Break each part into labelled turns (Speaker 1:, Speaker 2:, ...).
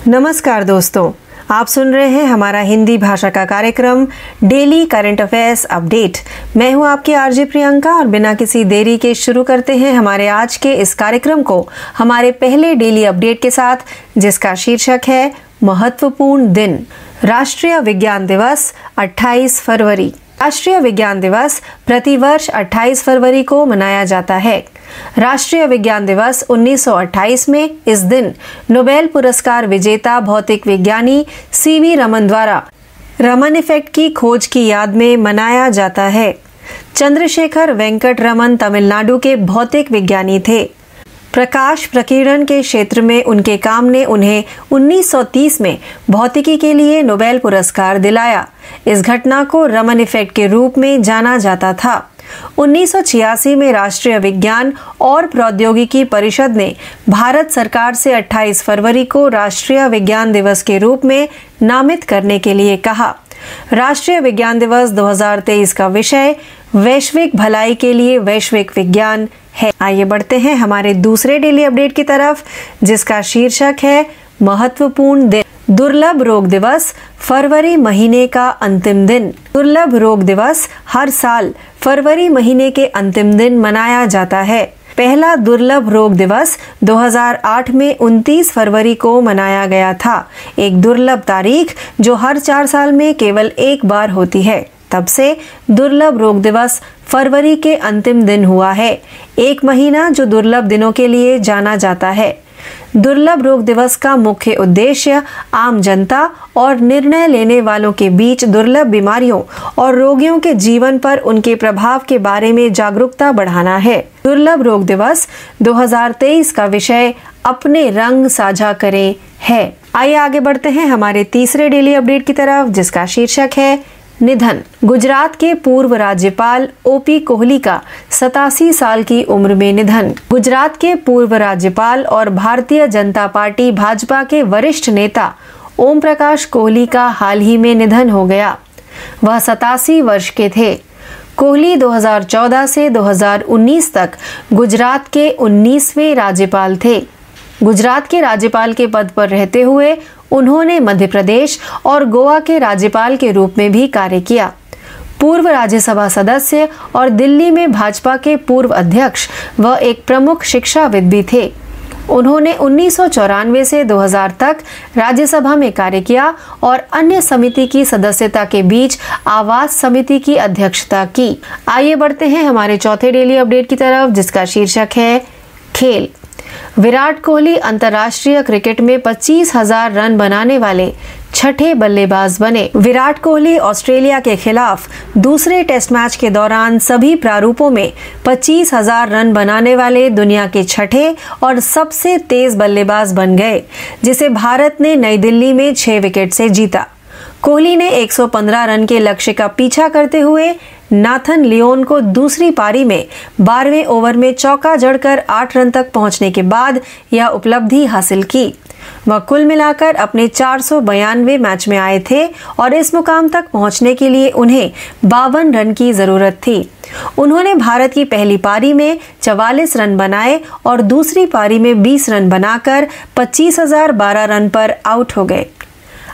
Speaker 1: नमस्कार दोस्तों, आप सुन रहे हैं हमारा हिंदी भाषा का कार्यक्रम डेली करंट अफेयर्स अपडेट। मैं हूं आपकी आरजे प्रियंका और बिना किसी देरी के शुरू करते हैं हमारे आज के इस कार्यक्रम को हमारे पहले डेली अपडेट के साथ, जिसका शीर्षक है महत्वपूर्ण दिन। राष्ट्रीय विज्ञान दिवस 28 फरवरी। राष्ट्रीय विज्ञान दिवस प्रतिवर्ष 28 फरवरी को मनाया जाता है। राष्ट्रीय विज्ञान दिवस 1928 में इस दिन नोबेल पुरस्कार विजेता भौतिक विज्ञानी सीवी रमन द्वारा रमन इफेक्ट की खोज की याद में मनाया जाता है। चंद्रशेखर वेंकट रमन तमिलनाडु के भौतिक विज्ञानी थे। प्रकाश प्रकीर्णन के क्षेत्र में उनके काम ने उन्हें 1930 में भौतिकी के लिए नोबेल पुरस्कार दिलाया। इस घटना को रमन इफेक्ट के रूप में जाना जाता था। 1986 में राष्ट्रीय विज्ञान और प्रौद्योगिकी परिषद ने भारत सरकार से 28 फरवरी को राष्ट्रीय विज्ञान दिवस के रूप में नामित करने के लिए कहा। राष्ट्रीय विज्ञान दिवस 2023 का विषय वैश्विक भलाई के लिए वैश्विक विज्ञान है। आइए बढ़ते हैं हमारे दूसरे डेली अपडेट की तरफ, जिसका शीर्षक है महत्वपूर्ण दिन। दुर्लभ रोग दिवस फरवरी महीने का अंतिम दिन। दुर्लभ रोग दिवस हर साल फरवरी महीने के अंतिम दिन मनाया जाता है। पहला दुर्लभ रोग दिवस 2008 में 29 फरवरी को मनाया गया था, एक दुर्लभ तारीख जो हर 4 साल में केवल एक बार होती है। तब से दुर्लभ रोग दिवस फरवरी के अंतिम दिन हुआ है, एक महीना जो दुर्लभ दिनों के लिए जाना जाता है। दुर्लभ रोग दिवस का मुख्य उद्देश्य आम जनता और निर्णय लेने वालों के बीच दुर्लभ बीमारियों और रोगियों के जीवन पर उनके प्रभाव के बारे में जागरूकता बढ़ाना है। दुर्लभ रोग दिवस 2023 का विषय अपने रंग साझा करें है। आइए आगे बढ़ते हैं हमारे तीसरे डेली अपडेट की तरफ, जिसका शीर्षक है निधन। गुजरात के पूर्व राज्यपाल ओपी कोहली का 87 साल की उम्र में निधन। गुजरात के पूर्व राज्यपाल और भारतीय जनता पार्टी भाजपा के वरिष्ठ नेता ओम प्रकाश कोहली का हाल ही में निधन हो गया। वह 87 वर्ष के थे। कोहली 2014 से 2019 तक गुजरात के 19वें राज्यपाल थे। गुजरात के राज्यपाल के पद पर रहते हुए उन्होंने मध्य प्रदेश और गोवा के राज्यपाल के रूप में भी कार्य किया। पूर्व राज्यसभा सदस्य और दिल्ली में भाजपा के पूर्व अध्यक्ष व एक प्रमुख शिक्षाविद भी थे। उन्होंने 1994 से 2000 तक राज्यसभा में कार्य किया और अन्य समिति की सदस्यता के बीच आवास समिति की अध्यक्षता की। आइए बढ़ते हैं हमारे चौथे डेली अपडेट की तरफ, जिसका शीर्षक है खेल। विराट कोहली अंतर्राष्ट्रीय क्रिकेट में 25,000 रन बनाने वाले छठे बल्लेबाज बने। विराट कोहली ऑस्ट्रेलिया के खिलाफ दूसरे टेस्ट मैच के दौरान सभी प्रारूपों में 25,000 रन बनाने वाले दुनिया के छठे और सबसे तेज बल्लेबाज बन गए, जिसे भारत ने नई दिल्ली में 6 विकेट से जीता। कोहली ने 115 रन के लक्ष्य का पीछा करते हुए नाथन लियोन को दूसरी पारी में 12वें ओवर में चौका जड़कर 8 रन तक पहुंचने के बाद यह उपलब्धि हासिल की। वह कुल मिलाकर अपने 492 मैच में आए थे और इस मुकाम तक पहुंचने के लिए उन्हें 52 रन की जरूरत थी। उन्होंने भारत की पहली पारी में 44 रन बनाए और दूसरी पारी में 20 रन बनाकर 25,012 रन पर आउट हो गए।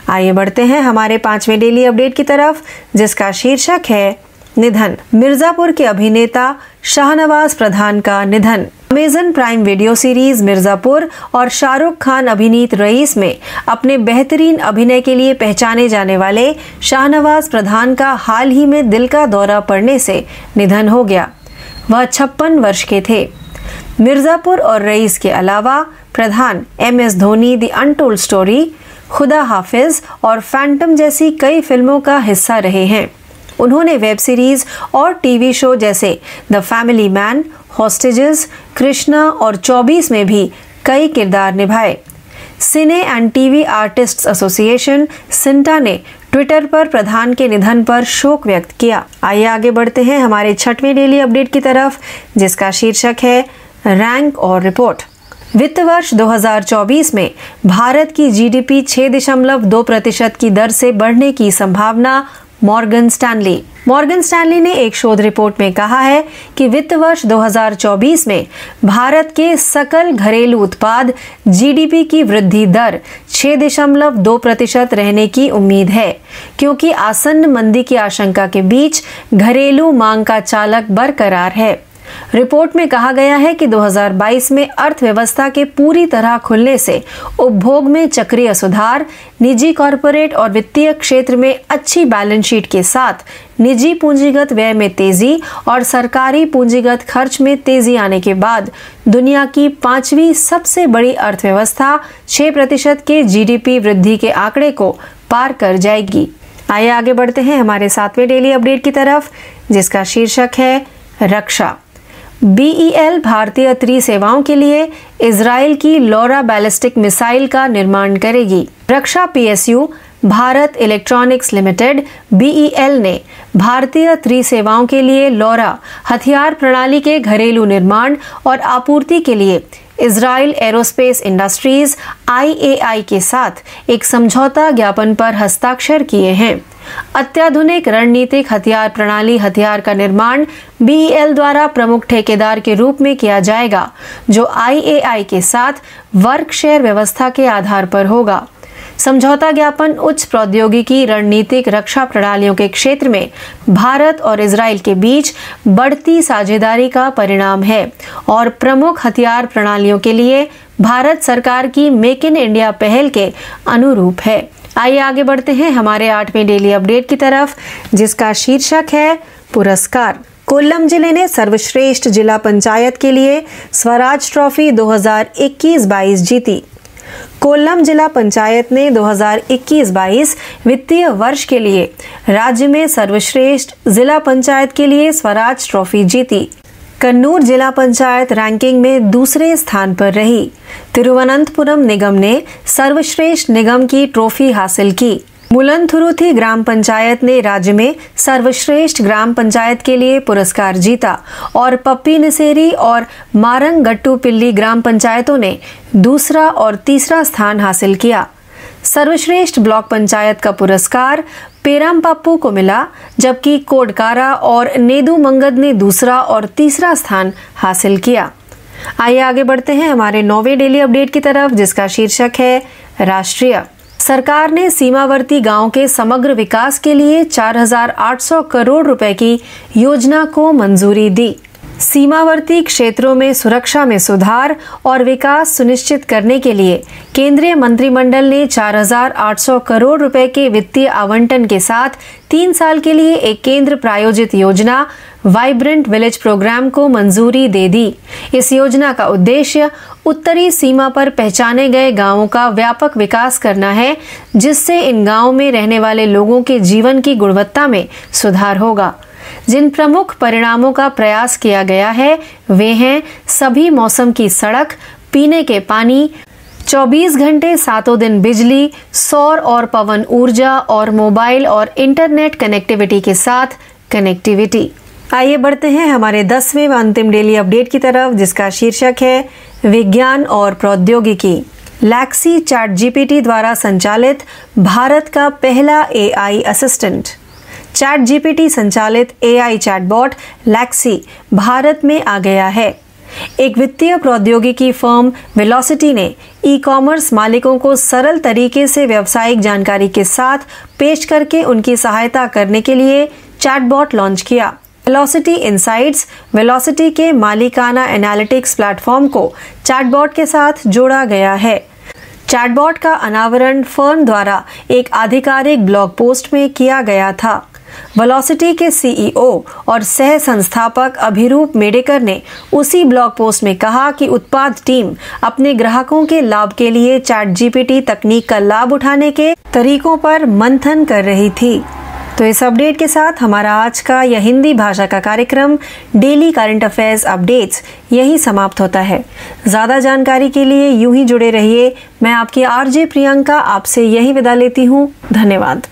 Speaker 1: आइए बढ़ते हैं हमारे 5वें डेली अपडेट की तरफ, जिसका शीर्षक है निधन। मिर्जापुर के अभिनेता शाहनवाज प्रधान का निधन। Amazon prime video series Mirzapur और शाहरुख खान अभिनीत रईस में अपने बेहतरीन अभिनय के लिए पहचाने जाने वाले शाहनवाज प्रधान का हाल ही में दिल का दौरा पड़ने से निधन हो गया। वह 56 वर्ष के थे। मिर्जापुर और रईस के अलावा प्रधान MS Dhoni, the untold story, खुदा हाफिज और फैंटम जैसी कई फिल्मों का हिस्सा रहे हैं। उन्होंने वेब सीरीज और टीवी शो जैसे the Family Man, Hostages, Krishna और 24 में भी कई किरदार निभाए। Cine and TV artists association CINTAA ने ट्विटर पर प्रधान के निधन पर शोक व्यक्त किया। आइए आगे बढ़ते हैं हमारे 6वें डेली अपडेट की तरफ, जिसका शीर्षक है रैंक और रिपोर्ट। वित्त वर्ष 2024 में भारत की GDP 6.2% की दर से बढ़ने की संभावना। Morgan Stanley. मॉर्गन स्टैनली ने एक शोध रिपोर्ट में कहा है कि वित्त वर्ष 2024 में भारत के सकल घरेलू उत्पाद जीडीपी की वृद्धि दर 6.2% रहने की उम्मीद है, क्योंकि आसन्न मंदी की आशंका के बीच घरेलू मांग का चालक बरकरार है। रिपोर्ट में कहा गया है कि 2022 में अर्थव्यवस्था के पूरी तरह खुलने से उपभोग में चक्रीय सुधार, निजी कॉरपोरेट और वित्तीय क्षेत्र में अच्छी बैलेंस शीट के साथ निजी पूंजीगत व्यय में तेजी और सरकारी पूंजीगत खर्च में तेजी आने के बाद दुनिया की 5वीं सबसे बड़ी अर्थव्यवस्था 6% के जीडीपी वृद्धि के आंकड़े को पार कर जाएगी। आइए आगे बढ़ते हैं हमारे 7वें डेली अपडेट की तरफ, जिसका शीर्षक है रक्षा। BEL भारतीय त्रिसेवाओं के लिए इजराइल की लौरा बैलिस्टिक मिसाइल का निर्माण करेगी। रक्षा PSU Bharat electronics limited BEL ने भारतीय त्रिसेवाओं के लिए लौरा हथियार प्रणाली के घरेलू निर्माण और आपूर्ति के लिए इजराइल एरोस्पेस इंडस्ट्रीज IAI के साथ एक समझौता ज्ञापन पर हस्ताक्षर किए हैं। अत्याधुनिक रणनीतिक हथियार प्रणाली हथियार का निर्माण BEL द्वारा प्रमुख ठेकेदार के रूप में किया जाएगा, जो IAI के साथ वर्क शेयर व्यवस्था के आधार पर होगा। समझौता ज्ञापन उच्च प्रौद्योगिकी रणनीतिक रक्षा प्रणालियों के क्षेत्र में भारत और इजराइल के बीच बढ़ती साझेदारी का परिणाम है और प्रमुख हथियार प्रणालियों के लिए भारत सरकार की मेक इन इंडिया पहल के अनुरूप है। आइए आगे बढ़ते हैं हमारे 8वें डेली अपडेट की तरफ, जिसका शीर्षक है पुरस्कार। कोल्लम जिले ने सर्वश्रेष्ठ जिला पंचायत के लिए स्वराज ट्रॉफी 2021-22 जीती। कोल्लम जिला पंचायत ने 2021-22 वित्तीय वर्ष के लिए राज्य में सर्वश्रेष्ठ जिला पंचायत के लिए स्वराज ट्रॉफी जीती। कन्नूर जिला पंचायत रैंकिंग में दूसरे स्थान पर रही। तिरुवनंतपुरम निगम ने सर्वश्रेष्ठ निगम की ट्रॉफी हासिल की। मुलनथुरुथी ग्राम पंचायत ने राज्य में सर्वश्रेष्ठ ग्राम पंचायत के लिए पुरस्कार जीता और पप्पी निसेरी और मारंगट्टूपिल्ली ग्राम पंचायतों ने दूसरा और तीसरा स्थान हासिल किया। सर्वश्रेष्ठ ब्लॉक पंचायत का पुरस्कार पेरामपाप्पू को मिला, जबकि कोडकारा और नेदुमंगद ने दूसरा और तीसरा स्थान हासिल किया। आइए आगे बढ़ते हैं हमारे 9वें डेली अपडेट की तरफ, जिसका शीर्षक है राष्ट्रीय। सरकार ने सीमावर्ती गांव के समग्र विकास के लिए 4,800 करोड़ रुपए की योजना को मंजूरी दी। सीमावर्ती क्षेत्रों में सुरक्षा में सुधार और विकास सुनिश्चित करने के लिए केंद्रीय मंत्रिमंडल ने 4,800 करोड़ रुपए के वित्तीय आवंटन के साथ 3 साल के लिए एक केंद्र प्रायोजित योजना वाइब्रेंट विलेज प्रोग्राम को मंजूरी दे दी। इस योजना का उद्देश्य उत्तरी सीमा पर पहचाने गए गांवों का व्यापक विकास करना है, जिससे इन गांवों में रहने वाले लोगों के जीवन की गुणवत्ता में सुधार होगा। जिन प्रमुख परिणामों का प्रयास किया गया है वे हैं सभी मौसम की सड़क, पीने के पानी, 24 घंटे 7 दिन बिजली, सौर और पवन ऊर्जा और मोबाइल और इंटरनेट कनेक्टिविटी के साथ कनेक्टिविटी। आइए बढ़ते हैं हमारे 10वें व अंतिम डेली अपडेट की तरफ, जिसका शीर्षक है विज्ञान और प्रौद्योगिकी। लैक्सी ChatGPT द्वारा संचालित भारत का पहला AI असिस्टेंट। ChatGPT संचालित AI चैटबॉट लैक्सी भारत में आ गया है। एक वित्तीय प्रौद्योगिकी फर्म वेलोसिटी ने ई-कॉमर्स मालिकों को सरल तरीके से व्यावसायिक जानकारी के साथ पेश करके उनकी सहायता करने के लिए चैटबॉट लॉन्च किया। वेलोसिटी इनसाइट्स वेलोसिटी के मालिकाना एनालिटिक्स प्लेटफॉर्म को चैटबॉट के साथ जोड़ा गया है। चैटबॉट का अनावरण फर्म द्वारा एक आधिकारिक ब्लॉग पोस्ट में किया गया था। वेलोसिटी के CEO और सह संस्थापक अभिरूप मेडेकर ने उसी ब्लॉग पोस्ट में कहा कि उत्पाद टीम अपने ग्राहकों के लाभ के लिए ChatGPT तकनीक का लाभ उठाने के तरीकों पर मंथन कर रही थी। तो इस अपडेट के साथ हमारा आज का यह हिंदी भाषा का कार्यक्रम डेली करंट अफेयर्स अपडेट्स यही समाप्त होता है। ज़्यादा जानकारी के लिए यूं ही जुड़े रहिए। मैं आपकी RJ प्रियंका आपसे यही विदा लेती हूँ। धन्यवाद।